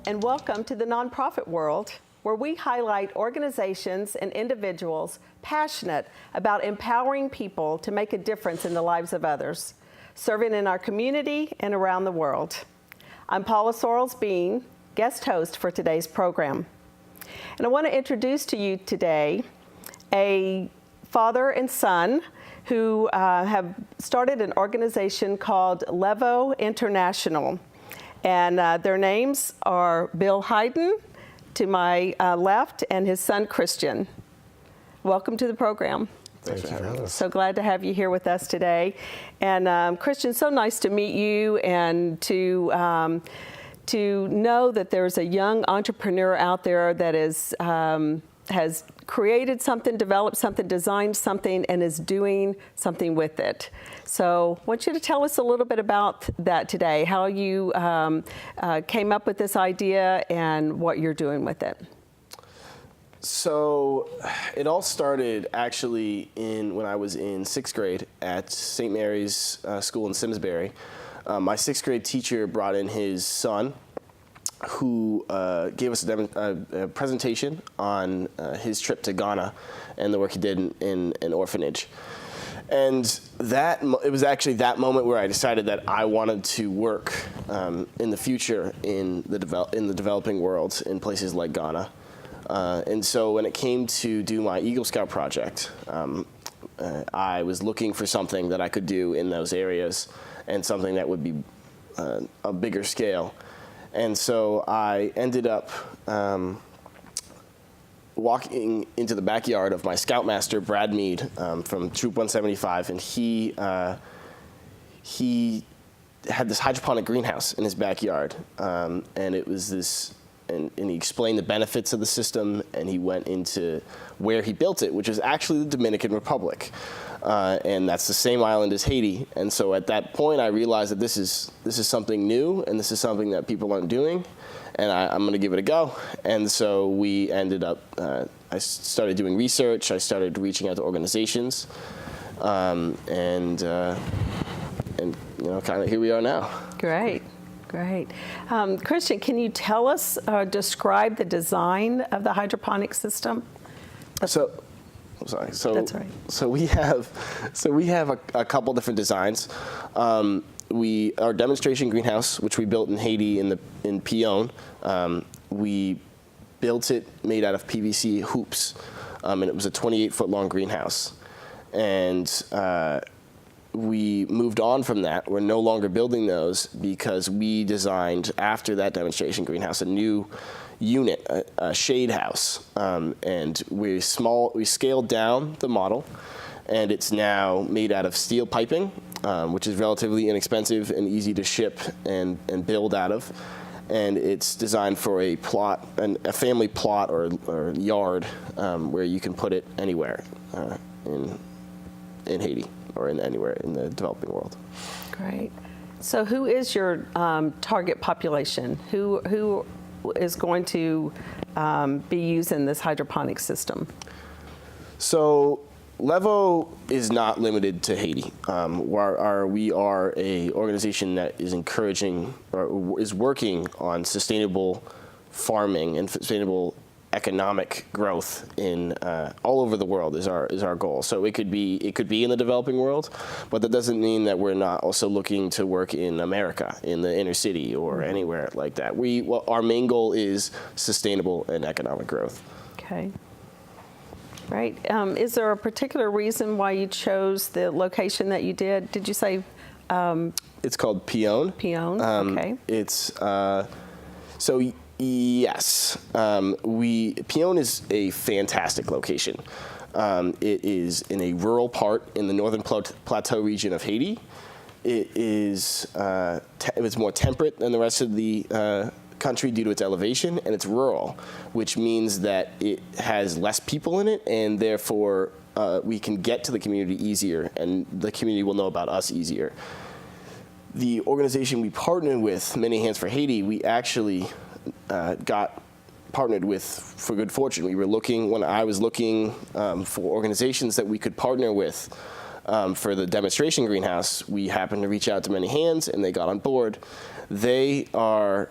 and welcome to the nonprofit world, where we highlight organizations and individuals passionate about empowering people to make a difference in the lives of others, serving in our community and around the world. I'm Paula Sorrells-Bean, guest host for today's program. And I want to introduce to you today a father and son who have started an organization called Levo International. And their names are Bill Heiden to my left and his son Christian. Welcome to the program. Thanks for having us. So glad to have you here with us today. And Christian, so nice to meet you and to know that there's a young entrepreneur out there that is has created something, developed something, designed something, and is doing something with it. So I want you to tell us a little bit about that today, how you came up with this idea and what you're doing with it. So it all started actually when I was in 6th grade at St. Mary's School in Simsbury. My 6th grade teacher brought in his son, who gave us a presentation on his trip to Ghana and the work he did in an orphanage. And it was actually that moment where I decided that I wanted to work in the future in the developing world in places like Ghana. And so when it came to do my Eagle Scout project, I was looking for something that I could do in those areas and something that would be a bigger scale. And so I ended up walking into the backyard of my Scoutmaster, Brad Mead, from Troop 175, and he had this hydroponic greenhouse in his backyard, and it was this, and he explained the benefits of the system, and he went into where he built it, which is actually the Dominican Republic. And that's the same island as Haiti. And so at that point, I realized that this is something new, and this is something that people aren't doing, and I'm going to give it a go. And so we ended up, I started doing research, I started reaching out to organizations, and you know, kind of here we are now. Great. Great. Christian, can you tell us, describe the design of the hydroponic system? So, I'm sorry. So, that's right. So we have a couple different designs. Our demonstration greenhouse, which we built in Haiti in Pion, we built it made out of PVC hoops, and it was a 28-foot long greenhouse. And we moved on from that. We're no longer building those because we designed, after that demonstration greenhouse, a new unit, a shade house, and we scaled down the model, and it's now made out of steel piping, which is relatively inexpensive and easy to ship and build out of, and it's designed for a plot, a family plot or yard, where you can put it anywhere in Haiti or anywhere in the developing world. Great. So who is your target population? Who is going to be using this hydroponic system? So Levo is not limited to Haiti. We are a organization that is encouraging or is working on sustainable farming and sustainable economic growth in all over the world is our goal. So it could be in the developing world, but that doesn't mean that we're not also looking to work in America, in the inner city or anywhere like that. Our main goal is sustainable and economic growth. Okay. Right. Is there a particular reason why you chose the location that you did? Did you say? It's called Pion. Pion. Okay. It's so. Yes, Pion is a fantastic location. It is in a rural part in the northern plateau region of Haiti. It is it's more temperate than the rest of the country due to its elevation, and it's rural, which means that it has less people in it, and therefore we can get to the community easier, and the community will know about us easier. The organization we partnered with, Many Hands for Haiti, we actually got partnered with for good fortune. When I was looking for organizations that we could partner with for the demonstration greenhouse, we happened to reach out to Many Hands, and they got on board. They are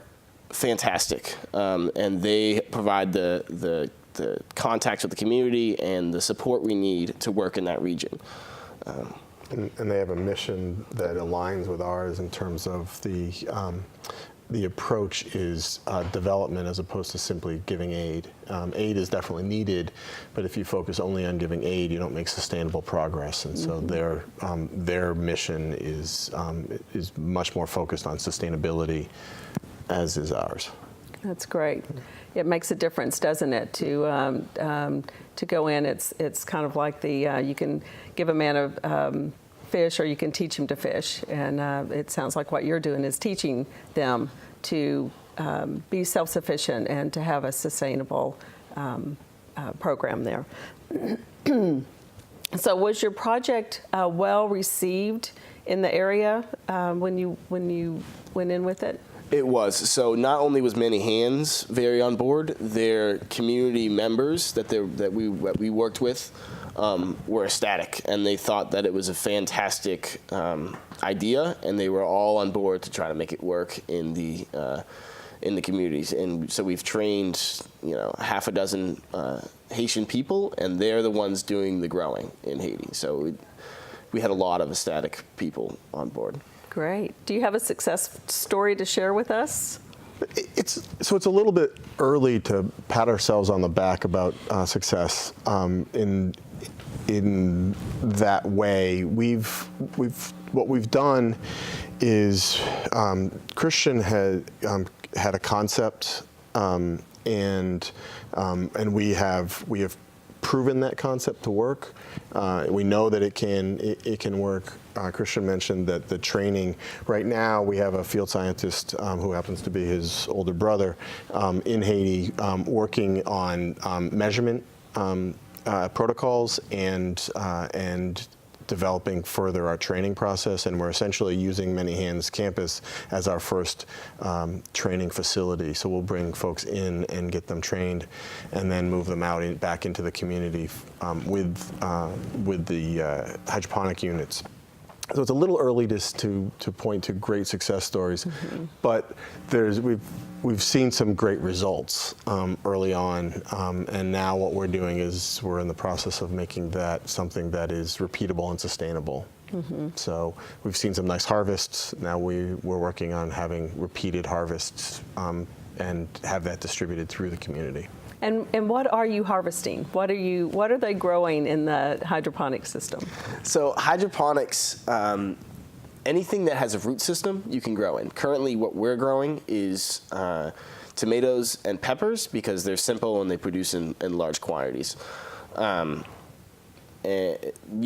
fantastic, and they provide the contacts with the community and the support we need to work in that region. And they have a mission that aligns with ours in terms of the approach is development as opposed to simply giving aid. Aid is definitely needed, but if you focus only on giving aid, you don't make sustainable progress. And so their mission is much more focused on sustainability, as is ours. That's great. It makes a difference, doesn't it? To go in, it's kind of like you can give a man a fish, or you can teach him to fish, and it sounds like what you're doing is teaching them to be self-sufficient and to have a sustainable program there. So, was your project well received in the area when you went in with it? It was. So not only was Many Hands very on board, their community members that we worked with were ecstatic, and they thought that it was a fantastic idea, and they were all on board to try to make it work in the communities. And so we've trained, half a dozen Haitian people, and they're the ones doing the growing in Haiti. So we had a lot of ecstatic people on board. Great. Do you have a success story to share with us? It's a little bit early to pat ourselves on the back about success in that way. What we've done is Christian had a concept, and we have proven that concept to work. We know that it can work. Christian mentioned that the training, right now we have a field scientist who happens to be his older brother in Haiti, working on measurement protocols and developing further our training process, and we're essentially using Many Hands campus as our first training facility. So we'll bring folks in and get them trained, and then move them out back into the community with the hydroponic units. So it's a little early to point to great success stories, but we've seen some great results early on, and now what we're doing is we're in the process of making that something that is repeatable and sustainable. So we've seen some nice harvests. Now we're working on having repeated harvests and have that distributed through the community. And what are you harvesting? What are they growing in the hydroponic system? So hydroponics, anything that has a root system, you can grow in. Currently, what we're growing is tomatoes and peppers because they're simple and they produce in large quantities. You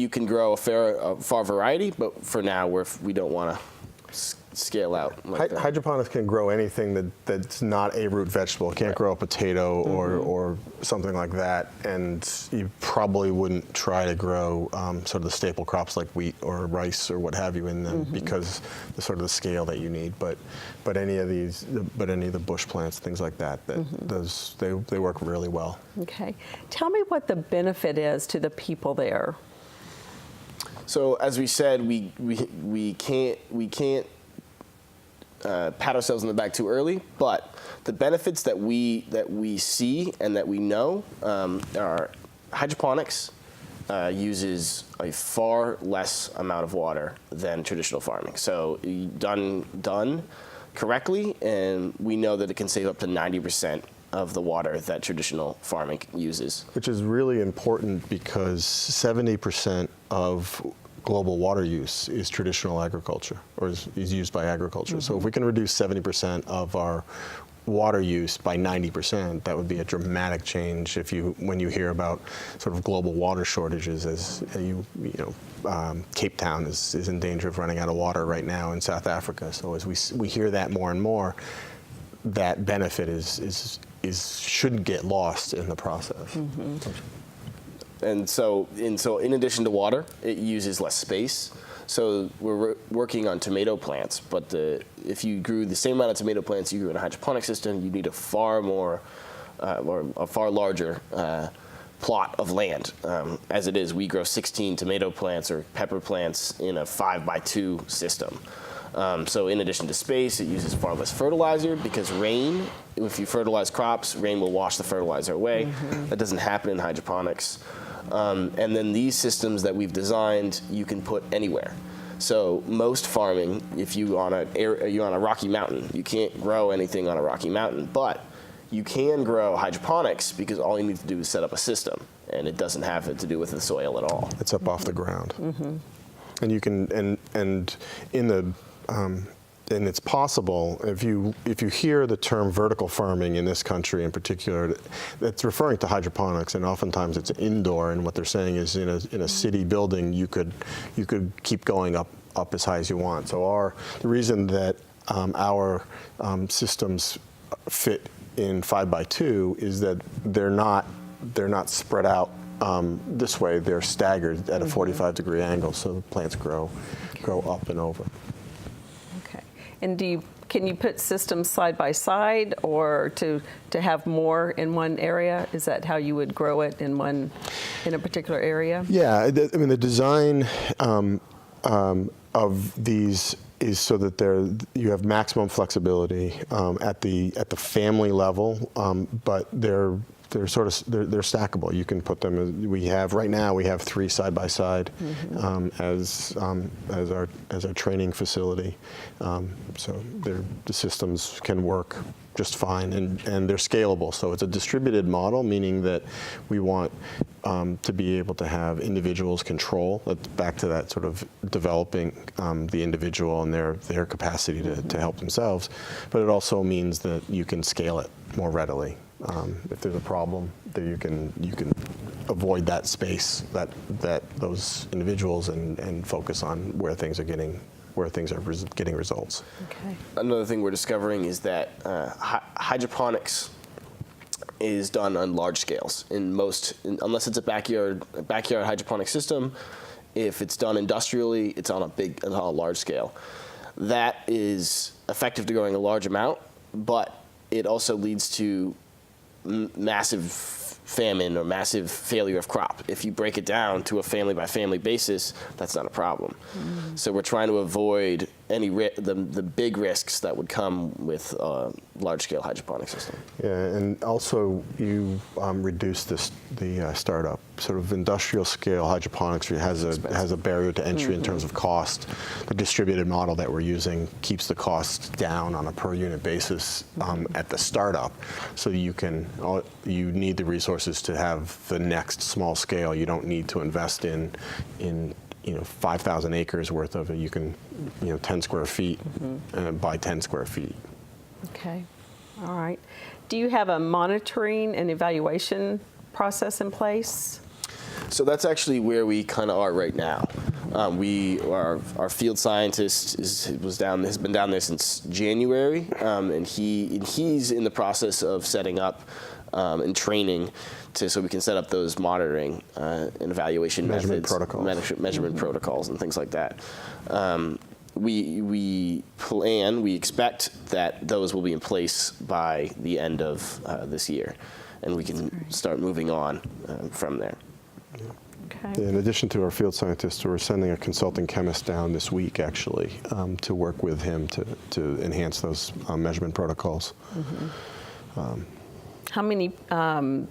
can grow a far variety, but for now, we don't want to scale out like that. Hydroponics can grow anything that's not a root vegetable. It can't grow a potato or something like that, and you probably wouldn't try to grow sort of the staple crops like wheat or rice or what have you in them because the sort of the scale that you need. But any of the bush plants, things like that, they work really well. Okay, tell me what the benefit is to the people there. So as we said, we can't pat ourselves on the back too early, but the benefits that we see and that we know are hydroponics uses a far less amount of water than traditional farming. So done correctly, and we know that it can save up to 90% of the water that traditional farming uses. Which is really important because 70% of global water use is traditional agriculture, or is used by agriculture. So if we can reduce 70% of our water use by 90%, that would be a dramatic change when you hear about sort of global water shortages, as Cape Town is in danger of running out of water right now in South Africa. So as we hear that more and more, that benefit shouldn't get lost in the process. And so in addition to water, it uses less space. So we're working on tomato plants, but if you grew the same amount of tomato plants you grew in a hydroponic system, you need a far larger plot of land. As it is, we grow 16 tomato plants or pepper plants in a 5x2 system. So in addition to space, it uses far less fertilizer because rain, if you fertilize crops, rain will wash the fertilizer away. That doesn't happen in hydroponics. And then these systems that we've designed, you can put anywhere. So most farming, if you're on a rocky mountain, you can't grow anything on a rocky mountain, but you can grow hydroponics because all you need to do is set up a system, and it doesn't have to do with the soil at all. It's up off the ground. And you can, and in the, and it's possible, if you hear the term vertical farming in this country in particular, that's referring to hydroponics, and oftentimes it's indoor, and what they're saying is in a city building, you could keep going up as high as you want. So the reason that our systems fit in 5x2 is that they're not spread out this way. They're staggered at a 45-degree angle, so the plants grow up and over. Okay. And can you put systems side by side, or to have more in one area? Is that how you would grow it in a particular area? Yeah, I mean the design of these is so that you have maximum flexibility at the family level, but they're stackable. You can put them. Right now we have 3 side by side as our training facility. So the systems can work just fine, and they're scalable. So it's a distributed model, meaning that we want to be able to have individuals control. That's back to that sort of developing the individual and their capacity to help themselves. But it also means that you can scale it more readily. If there's a problem, that you can avoid that space, that those individuals, and focus on where things are getting results. Okay. Another thing we're discovering is that hydroponics is done on large scales. Unless it's a backyard hydroponic system, if it's done industrially, it's on a large scale. That is effective to growing a large amount, but it also leads to massive famine or massive failure of crop. If you break it down to a family by family basis, that's not a problem. So we're trying to avoid the big risks that would come with a large-scale hydroponic system. Yeah, and also you reduce the startup. Sort of industrial scale hydroponics has a barrier to entry in terms of cost. The distributed model that we're using keeps the cost down on a per unit basis at the startup. So you need the resources to have the next small scale. You don't need to invest in 5,000 acres worth of it. You can 10 square feet by 10 square feet. Okay. All right. Do you have a monitoring and evaluation process in place? So that's actually where we kind of are right now. Our field scientist has been down there since January, and he's in the process of setting up and training so we can set up those monitoring and evaluation measurement methods, measurement protocols, and things like that. We expect that those will be in place by the end of this year, and we can start moving on from there. Okay. In addition to our field scientists, we're sending a consulting chemist down this week, actually, to work with him to enhance those measurement protocols. How many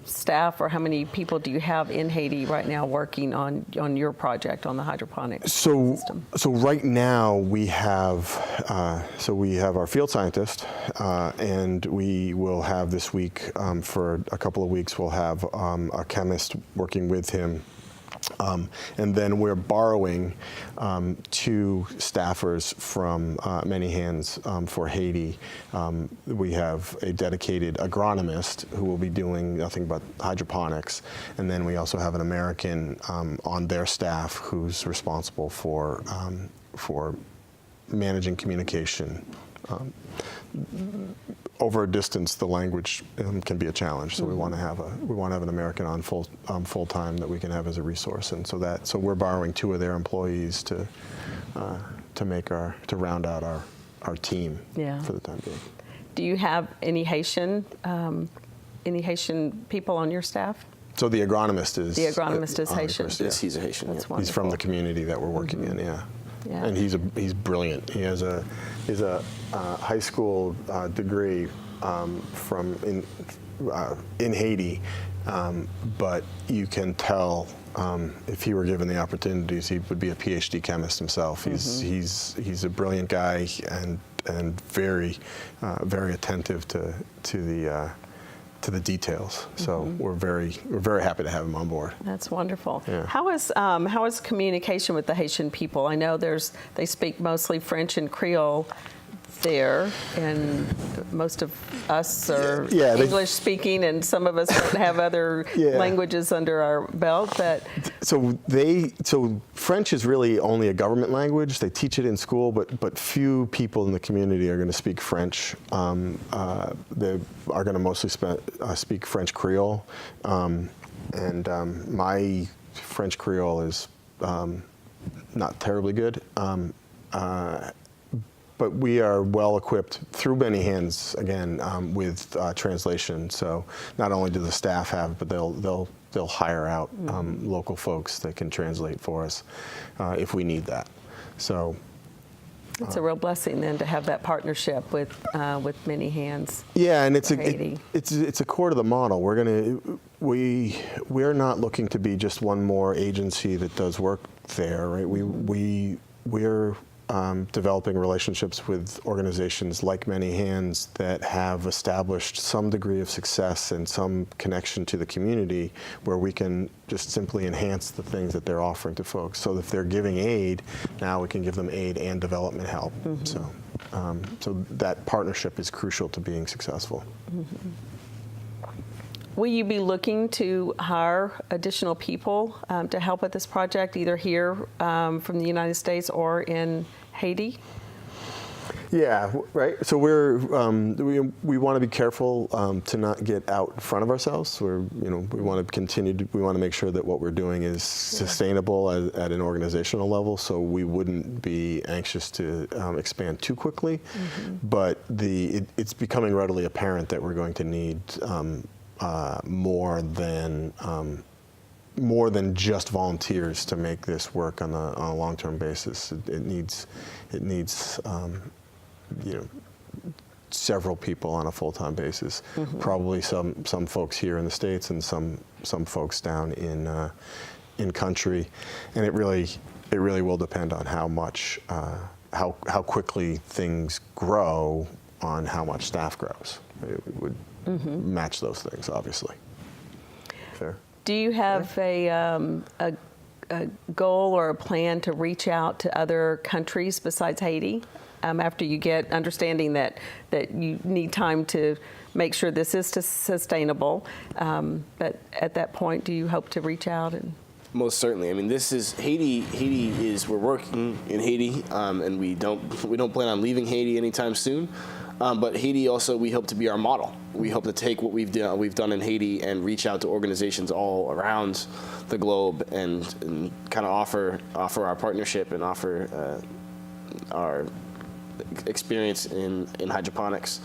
staff or how many people do you have in Haiti right now working on your project on the hydroponics system? So right now we have our field scientist, and we will have this week for a couple of weeks we'll have a chemist working with him. And then we're borrowing 2 staffers from Many Hands for Haiti. We have a dedicated agronomist who will be doing nothing but hydroponics, and then we also have an American on their staff who's responsible for managing communication. Over a distance, the language can be a challenge, so we want to have an American on full time that we can have as a resource, and so we're borrowing 2 of their employees to round out our team for the time being. Do you have any Haitian people on your staff? So the agronomist is Haitian. He's a Haitian. That's He's from wonderful. the community that we're working in. Yeah. Yeah. And he's brilliant. He has a high school degree from in Haiti, but you can tell if he were given the opportunities, he would be a PhD chemist himself. He's a brilliant guy and very attentive to the details. So we're very happy to have him on board. That's wonderful. Yeah. How is communication with the Haitian people? I know they speak mostly French and Creole there, and most of us are English speaking, and some of us don't have other languages under our belt. But so French is really only a government language. They teach it in school, but few people in the community are going to speak French. They are going to mostly speak French Creole, and my French Creole is not terribly good. But we are well equipped through Many Hands again with translation. So not only do the staff have, but they'll hire out local folks that can translate for us if we need that. So it's a real blessing then to have that partnership with Many Hands. Yeah, and it's a core to the model. We're not looking to be just one more agency that does work there, right? We're developing relationships with organizations like Many Hands that have established some degree of success and some connection to the community where we can just simply enhance the things that they're offering to folks. So if they're giving aid, now we can give them aid and development help. So that partnership is crucial to being successful. Will you be looking to hire additional people to help with this project, either here from the United States or in Haiti? Yeah, right. So we want to be careful to not get out in front of ourselves. We want to continue. We want to make sure that what we're doing is sustainable at an organizational level. So we wouldn't be anxious to expand too quickly. But it's becoming readily apparent that we're going to need more than just volunteers to make this work on a long-term basis. It needs several people on a full-time basis. Probably some folks here in the States and some folks down in country, and it really will depend on how much how quickly things grow on how much staff grows. It would match those things, obviously. Fair. Do you have a goal or a plan to reach out to other countries besides Haiti after you get understanding that you need time to make sure this is sustainable? But at that point, do you hope to reach out? Most certainly. I mean, this is Haiti. We're working in Haiti, and we don't plan on leaving Haiti anytime soon. But Haiti also, we hope to be our model. We hope to take what we've done in Haiti and reach out to organizations all around the globe and kind of offer our partnership and offer our experience in hydroponics.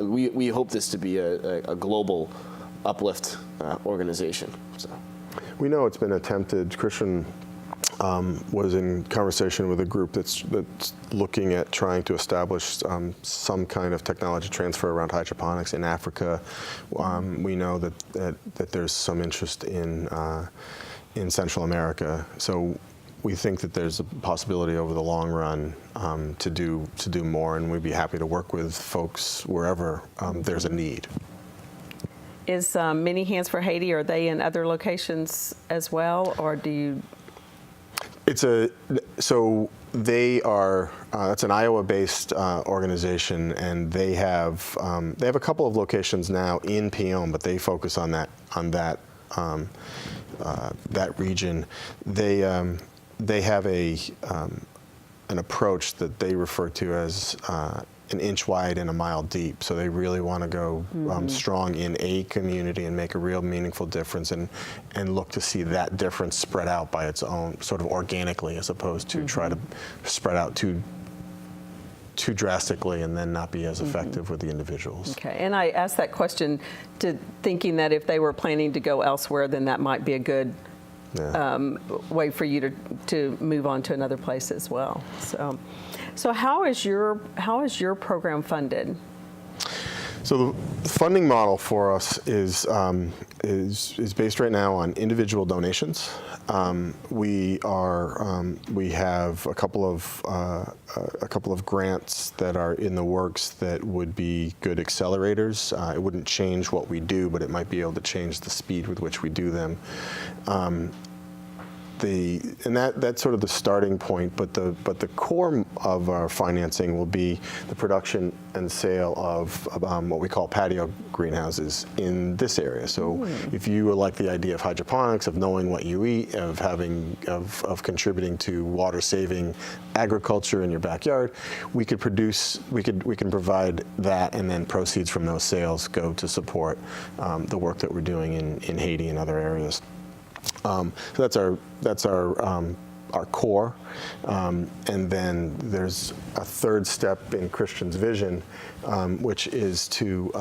We hope this to be a global uplift organization. So. We know it's been attempted. Christian was in conversation with a group that's looking at trying to establish some kind of technology transfer around hydroponics in Africa. We know that there's some interest in Central America. So we think that there's a possibility over the long run to do more, and we'd be happy to work with folks wherever there's a need. Is Many Hands for Haiti, are they in other locations as well, or do you? So they are. It's an Iowa-based organization, and they have a couple of locations now in Pion, but they focus on that region. They have an approach that they refer to as an inch wide and a mile deep. So they really want to go strong in a community and make a real meaningful difference, and look to see that difference spread out by its own, sort of organically, as opposed to try to spread out too drastically and then not be as effective with the individuals. Okay, and I asked that question thinking that if they were planning to go elsewhere, then that might be a good way for you to move on to another place as well. So how is your program funded? So the funding model for us is based right now on individual donations. We have a couple of grants that are in the works that would be good accelerators. It wouldn't change what we do, but it might be able to change the speed with which we do them. That's sort of the starting point, but the core of our financing will be the production and sale of what we call patio greenhouses in this area. So if you like the idea of hydroponics, of knowing what you eat, of contributing to water saving agriculture in your backyard, we can provide that, and then proceeds from those sales go to support the work that we're doing in Haiti and other areas. So that's our core, and then there's a third step in Christian's vision, which is to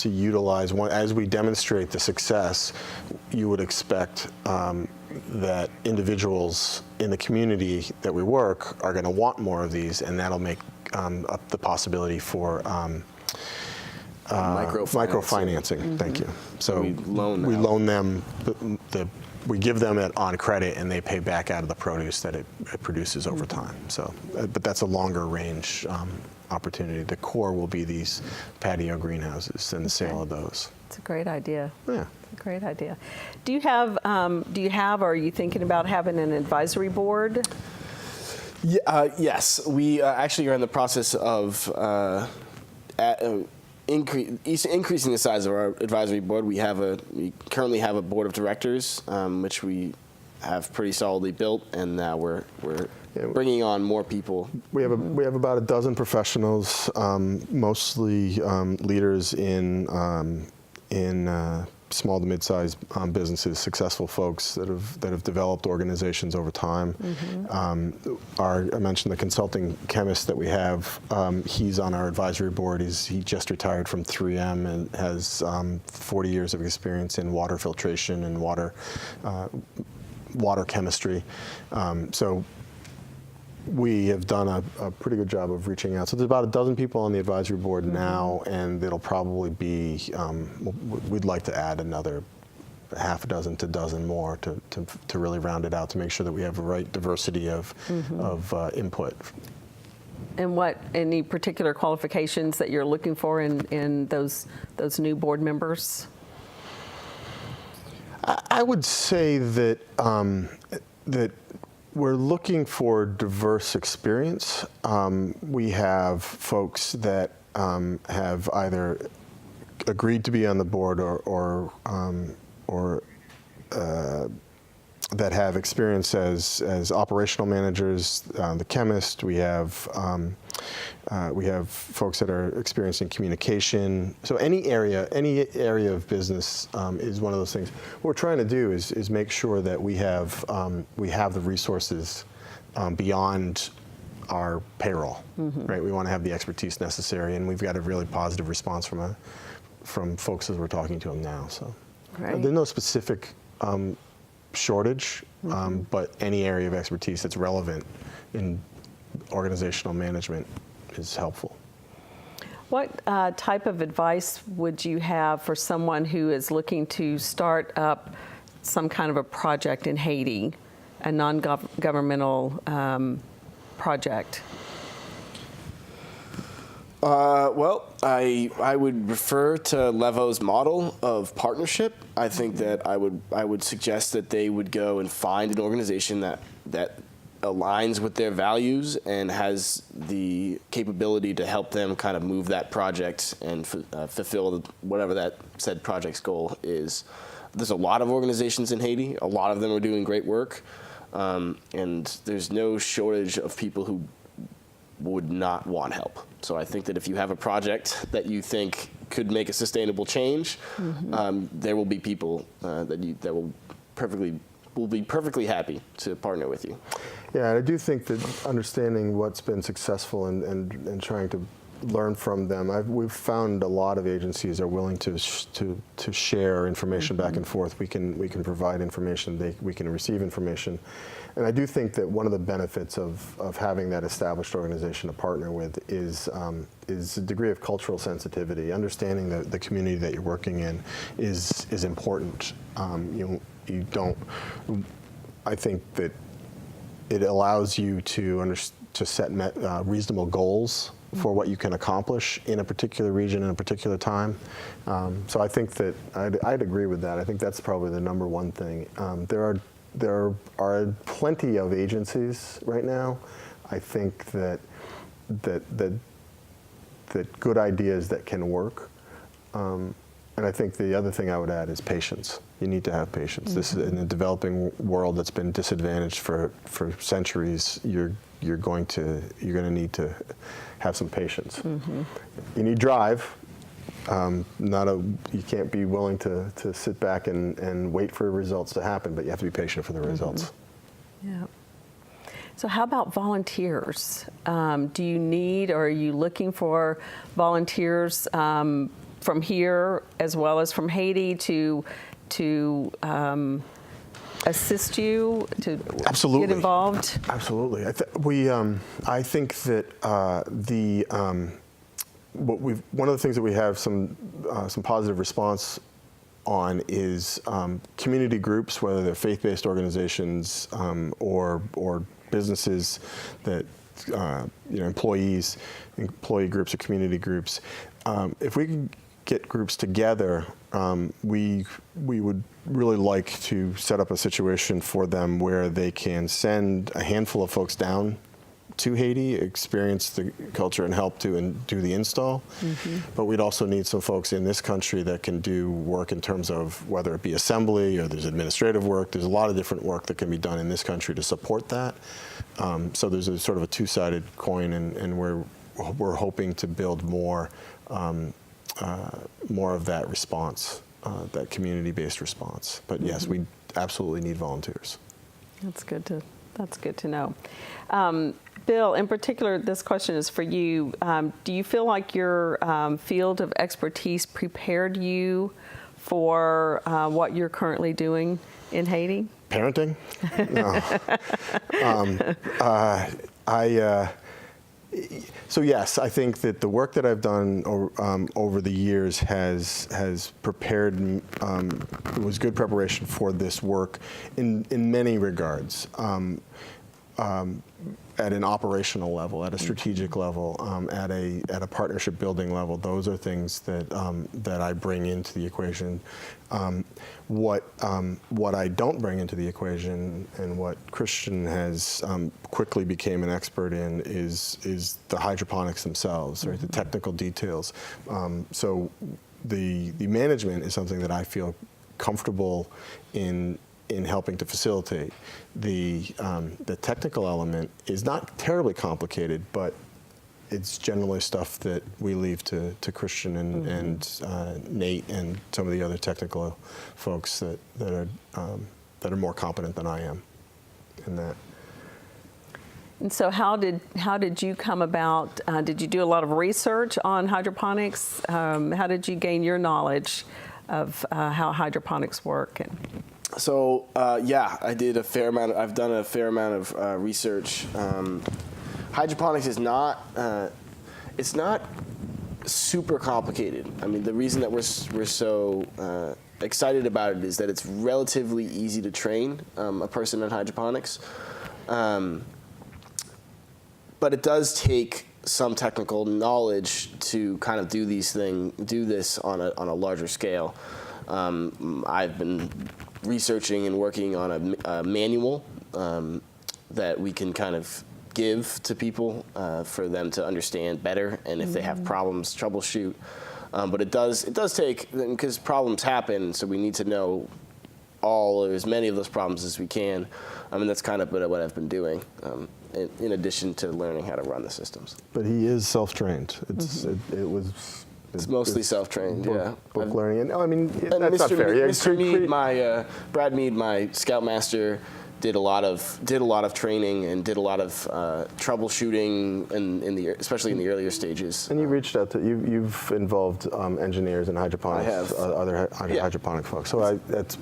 utilize as we demonstrate the success. You would expect that individuals in the community that we work are going to want more of these, and that'll make up the possibility for microfinancing. Thank you. So we loan them we give them it on credit, and they pay back out of the produce that it produces over time. So, but that's a longer range opportunity. The core will be these patio greenhouses and the sale of those. It's a great idea. Yeah. It's a great idea. Do you have, or are you thinking about having an advisory board? Yeah, yes, we actually are in the process of increasing the size of our advisory board. We currently have a board of directors, which we have pretty solidly built, and now we're bringing on more people. We have about a dozen professionals, mostly leaders in small to mid-sized businesses, successful folks that have developed organizations over time. I mentioned the consulting chemist that we have. He's on our advisory board. He just retired from 3M and has 40 years of experience in water filtration and water chemistry. So we have done a pretty good job of reaching out. So there's about a dozen people on the advisory board now, and it'll probably be, we'd like to add another half a dozen to dozen more to really round it out, to make sure that we have the right diversity of input. And any particular qualifications that you're looking for in those new board members? I would say that that we're looking for diverse experience. We have folks that have either agreed to be on the board or that have experience as operational managers. The chemist. We have folks that are experienced in communication. So any area of business is one of those things. What we're trying to do is make sure that we have the resources beyond our payroll, right? We want to have the expertise necessary, and we've got a really positive response from folks as we're talking to them now. So there's no specific shortage, but any area of expertise that's relevant in organizational management is helpful. What type of advice would you have for someone who is looking to start up some kind of a project in Haiti, a non-governmental project? Well, I would refer to Levo's model of partnership. I think that I would suggest that they would go and find an organization that aligns with their values and has the capability to help them kind of move that project and fulfill whatever that said project's goal is. There's a lot of organizations in Haiti. A lot of them are doing great work, and there's no shortage of people who would not want help. So I think that if you have a project that you think could make a sustainable change, there will be people that will be perfectly happy to partner with you. Yeah, and I do think that understanding what's been successful and trying to learn from them. We've found a lot of agencies are willing to share information back and forth. We can provide information. We can receive information. And I do think that one of the benefits of having that established organization to partner with is a degree of cultural sensitivity. Understanding the community that you're working in is important. You don't. I think that it allows you to set reasonable goals for what you can accomplish in a particular region in a particular time. So I think that I'd agree with that. I think that's probably the number one thing. There are plenty of agencies right now. I think that good ideas that can work. And I think the other thing I would add is patience. You need to have patience. Mm-hmm. This is in a developing world that's been disadvantaged for centuries. You're going to need to have some patience. Mm-hmm. You need drive. You can't be willing to sit back and wait for results to happen, but you have to be patient for the results. Yeah. So how about volunteers? Do you need, or are you looking for volunteers from here as well as from Haiti to assist you, to Absolutely. get involved? Absolutely. I think that one of the things that we have some positive response on is community groups, whether they're faith-based organizations or businesses that employee groups or community groups. If we can get groups together, we would really like to set up a situation for them where they can send a handful of folks down to Haiti, experience the culture, and help do the install. Mm-hmm. But we'd also need some folks in this country that can do work in terms of whether it be assembly or there's administrative work. There's a lot of different work that can be done in this country to support that. So there's a sort of a two-sided coin, and we're hoping to build more of that response, that community-based response. But yes, we absolutely need volunteers. That's good to know. Bill, in particular, this question is for you. Do you feel like your field of expertise prepared you for what you're currently doing in Haiti? Parenting? No. So yes, I think that the work that I've done over the years has prepared. It was good preparation for this work in many regards. At an operational level, at a strategic level, at a partnership building level, those are things that I bring into the equation. What I don't bring into the equation, and what Christian has quickly became an expert in, is the hydroponics themselves, right? The technical details. So the management is something that I feel comfortable in helping to facilitate. The technical element is not terribly complicated, but it's generally stuff that we leave to Christian and Nate and some of the other technical folks that are more competent than I am in that. And so how did you come about? Did you do a lot of research on hydroponics? How did you gain your knowledge of how hydroponics work? So yeah, I did a fair amount. I've done a fair amount of research. Hydroponics is not. It's not super complicated. I mean, the reason that we're so excited about it is that it's relatively easy to train a person in hydroponics. But it does take some technical knowledge to kind of do this on a larger scale. I've been researching and working on a manual that we can kind of give to people for them to understand better, and if they have problems, troubleshoot. But it does take, because problems happen, so we need to know all or as many of those problems as we can. I mean, that's kind of what I've been doing, in addition to learning how to run the systems. But he is self-trained. It's mostly self-trained, yeah. Book learning. And, I mean, and that's not fair. Mr. Mead, Brad Mead, my scoutmaster, did a lot of training and did a lot of troubleshooting, especially in the earlier stages. And you reached out to you've involved engineers and hydroponics, I have. other hydroponic folks. So that's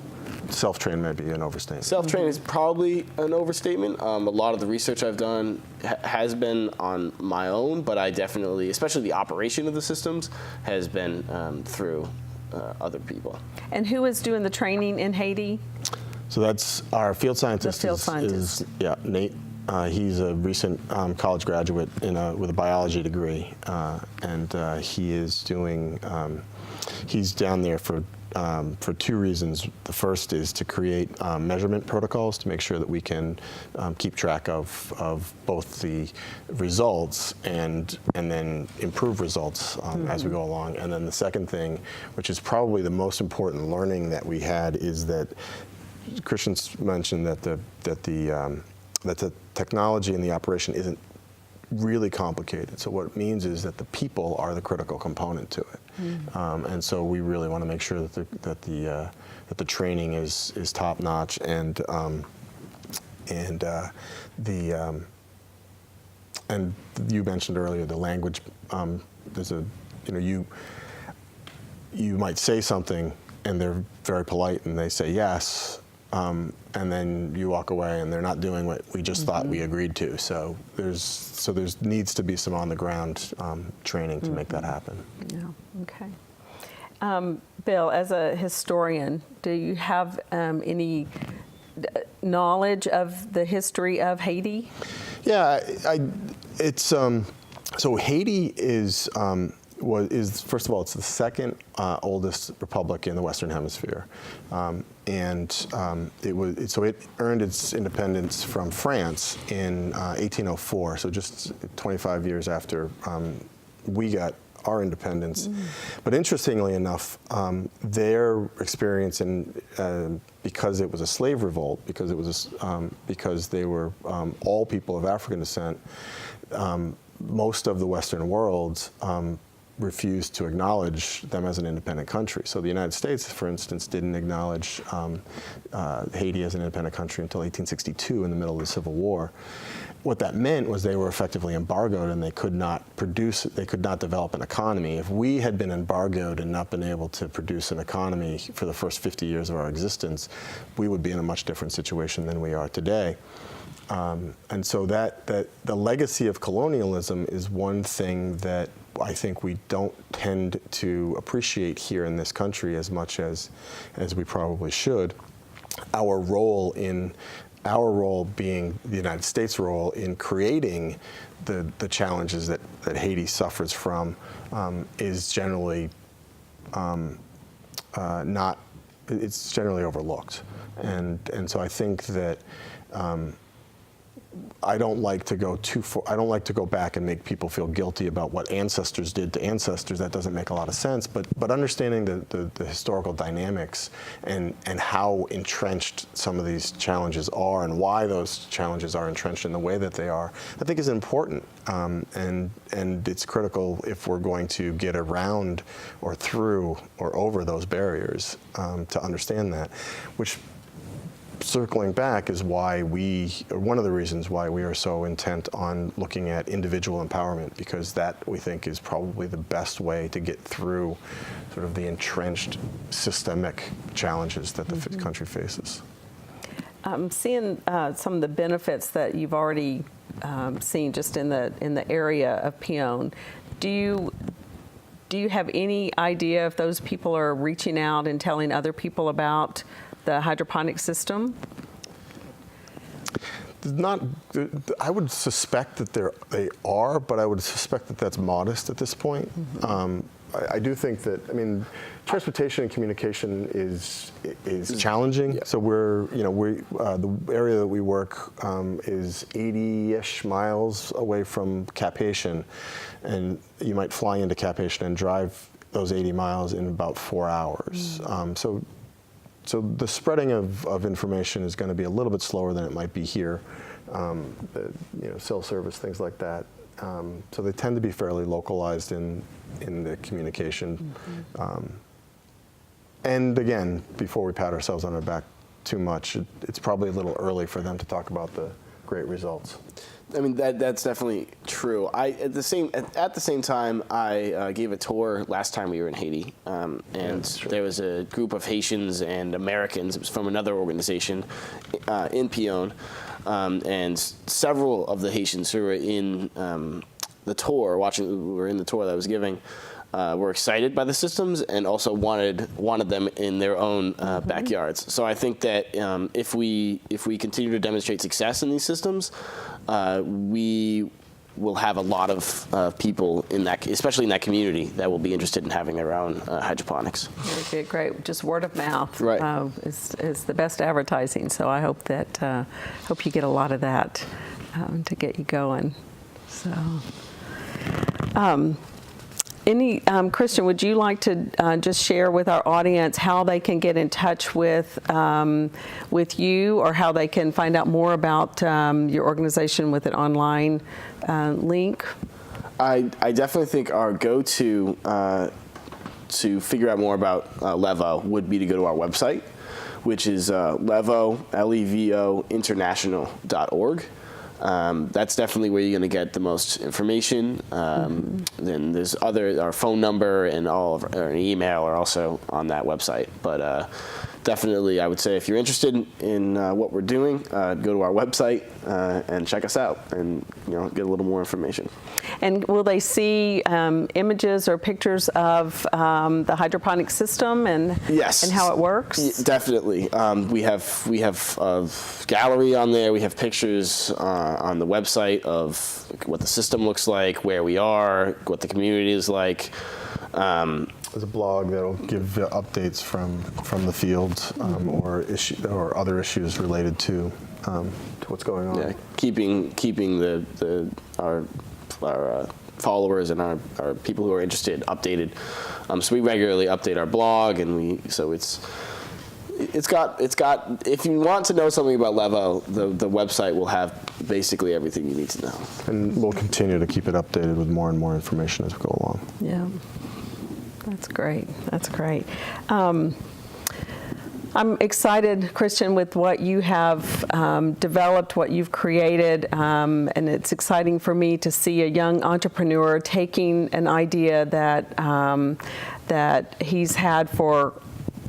self-trained may be an overstatement. Self-trained is probably an overstatement. A lot of the research I've done has been on my own, but I definitely, especially the operation of the systems, has been through other people. And who is doing the training in Haiti? So that's our field scientist. The field scientist. Nate. He's a recent college graduate with a biology degree, and he is doing. He's down there for 2 reasons. The first is to create measurement protocols to make sure that we can keep track of both the results and then improve results as we go along. And then the second thing, which is probably the most important learning that we had, is that Christian's mentioned that the technology and the operation isn't really complicated. So what it means is that the people are the critical component to it, and so we really want to make sure that the training is top notch, and you mentioned earlier the language. There's you might say something and they're very polite and they say yes. And then you walk away and they're not doing what we just thought we agreed to. So there's needs to be some on the ground training to make that happen. Yeah. Okay. Bill, as a historian, do you have any knowledge of the history of Haiti? Yeah, it's so Haiti is first of all, it's the second oldest republic in the Western Hemisphere, it earned its independence from France in 1804. So just 25 years after we got our independence. But interestingly enough, their experience because it was a slave revolt, because they were all people of African descent, most of the Western world refused to acknowledge them as an independent country. So the United States, for instance, didn't acknowledge Haiti as an independent country until 1862 in the middle of the Civil War. What that meant was they were effectively embargoed and they could not develop an economy. If we had been embargoed and not been able to produce an economy for the first 50 years of our existence, we would be in a much different situation than we are today. And so that the legacy of colonialism is one thing that I think we don't tend to appreciate here in this country as much as we probably should. Our role being the United States role in creating the challenges that Haiti suffers from is generally it's generally overlooked. And so I think that I don't like to go too far. I don't like to go back and make people feel guilty about what ancestors did to ancestors. That doesn't make a lot of sense. But understanding the historical dynamics and how entrenched some of these challenges are and why those challenges are entrenched in the way that they are, I think is important. And it's critical if we're going to get around or through or over those barriers to understand that, which, circling back, is why one of the reasons why we are so intent on looking at individual empowerment, because that, we think, is probably the best way to get through sort of the entrenched systemic challenges that the country faces. Seeing some of the benefits that you've already seen just in the area of Pion, do you have any idea if those people are reaching out and telling other people about the hydroponic system? I would suspect that they are, but I would suspect that that's modest at this point. I do think that, transportation and communication is challenging. Yeah. So the area that we work is 80-ish miles away from Cap Haitian, and you might fly into Cap Haitian and drive those 80 miles in about 4 hours. So the spreading of information is going to be a little bit slower than it might be here. Cell service, things like that. So they tend to be fairly localized in the communication. And again, before we pat ourselves on our back too much. It's probably a little early for them to talk about the great results. I mean, that's definitely true. At the same time, I gave a tour last time we were in Haiti, and there was a group of Haitians and Americans. It was from another organization in Pionne, and several of the Haitians who were in the tour, were in the tour that I was giving, were excited by the systems and also wanted them in their own backyards. So I think that if we continue to demonstrate success in these systems, we will have a lot of people in that, especially in that community, that will be interested in having their own hydroponics. It would be great. Just word of mouth Right. is the best advertising. So I hope that hope you get a lot of that to get you going. So. Christian, would you like to just share with our audience how they can get in touch with you, or how they can find out more about your organization with an online link? I definitely think our go-to to figure out more about Levo would be to go to our website, which is Levo, Levo International.org. That's definitely where you're going to get the most information. Then there's our phone number and our email are also on that website. But definitely, I would say if you're interested in what we're doing, go to our website and check us out, and get a little more information. And will they see images or pictures of the hydroponic system and Yes. and how it works? Definitely. We have a gallery on there. We have pictures on the website of what the system looks like, where we are, what the community is like. There's a blog that'll give updates from the field or other issues related to what's going on. Yeah, keeping our followers and our people who are interested updated. So we regularly update our blog, and it's got. If you want to know something about Levo, the website will have basically everything you need to know. And we'll continue to keep it updated with more and more information as we go along. Yeah, that's great. That's great. I'm excited, Christian, with what you have developed, what you've created, and it's exciting for me to see a young entrepreneur taking an idea that he's had for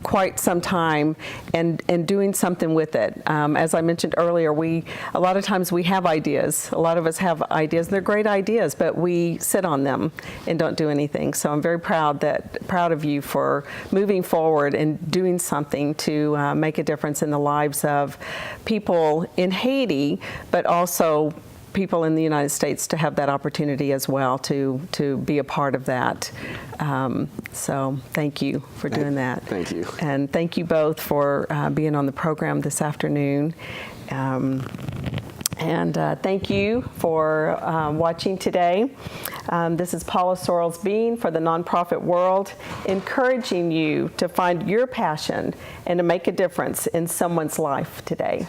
quite some time and doing something with it. As I mentioned earlier, a lot of times we have ideas. A lot of us have ideas. They're great ideas, but we sit on them and don't do anything. So I'm very proud of you for moving forward and doing something to make a difference in the lives of people in Haiti, but also people in the United States to have that opportunity as well to be a part of that. So thank you for doing that. Thank you. And thank you both for being on the program this afternoon. And thank you for watching today. This is Paula Sorrells-Bean for the Nonprofit World, encouraging you to find your passion and to make a difference in someone's life today.